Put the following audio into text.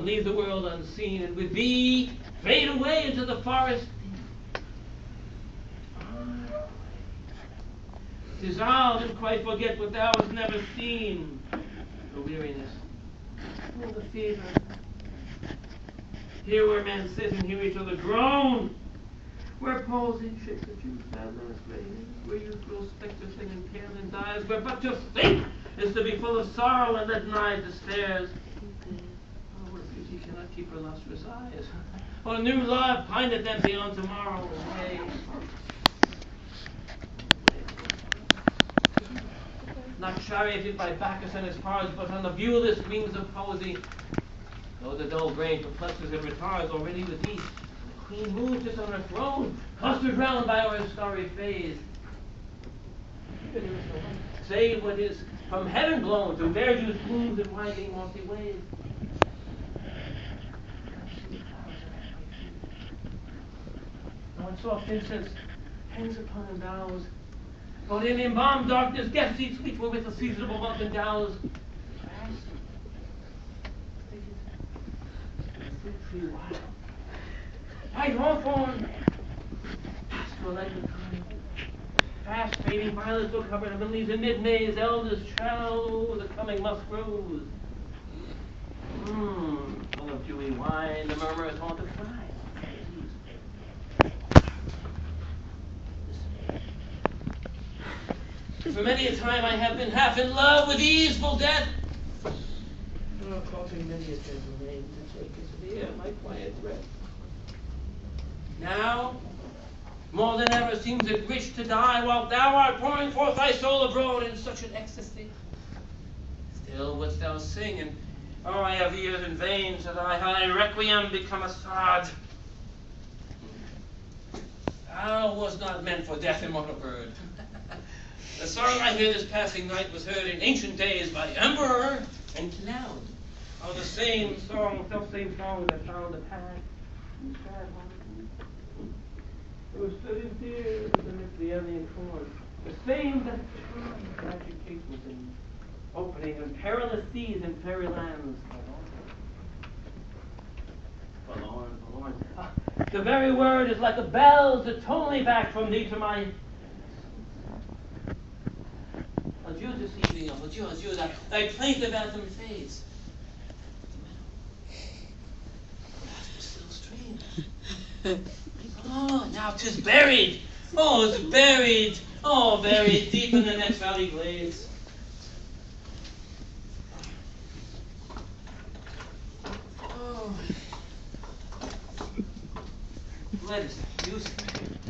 and leave the world unseen, and with thee fade away into the forest. 'Tis I'll that quite forget what thou hast never seen. The weariness, oh, the fever. Here where men sit and hear each other groan, where palsy shakes the juice, sadness reigns, where youth grows spectre thin and pale and dies, where but to think is to be full of sorrow and let nigh despairs. Oh, where beauty cannot keep her lustrous eyes, or new love pineth them beyond tomorrow. Away. Not charioted by Bacchus and his pards, but on the viewless wings of poesy. Though the dull brain perplexes and retards, already with ease, the queen moves us on her throne, clustered round by our starry phase. Save what is from heaven blown to verdurous smooth and winding mossy ways. Now when soft incense hangs upon her boughs, but in embalmed darkness, guest seats sweet were with the seasonable mountain dows. Tree wild, white hawthorn, pastoral eglantine, fast fading violets will cover the leaves in mid-May's eldest child, the coming musk rose. Full of dewy wine, the murmur is haunted flies. For many a time I have been half in love with easeful death. Coughing many a gentle name to take as near my quiet breath. Now, more than ever seems it rich to die, while thou art pouring forth thy soul abroad in such an ecstasy. Still wouldst thou sing, and I have ears and veins, that thy high requiem become a sod. Thou wast not meant for death, immortal bird. The song I hear this passing night was heard in ancient days by emperor and cloud. Oh, the same song, self-same song that found the path. Who stood in tears amidst the alien chord. The same that tried magic casements in opening in perilous seas and fairy lands. Forlorn, forlorn. The very word is like a bell to toll me back from thee to my... Adieu this evening, adieu, adieu, thy plaintive anthem fades. Oh, now 'tis buried. Oh, it's buried. Oh, buried deep in the next valley glades. Oh. Let us use it.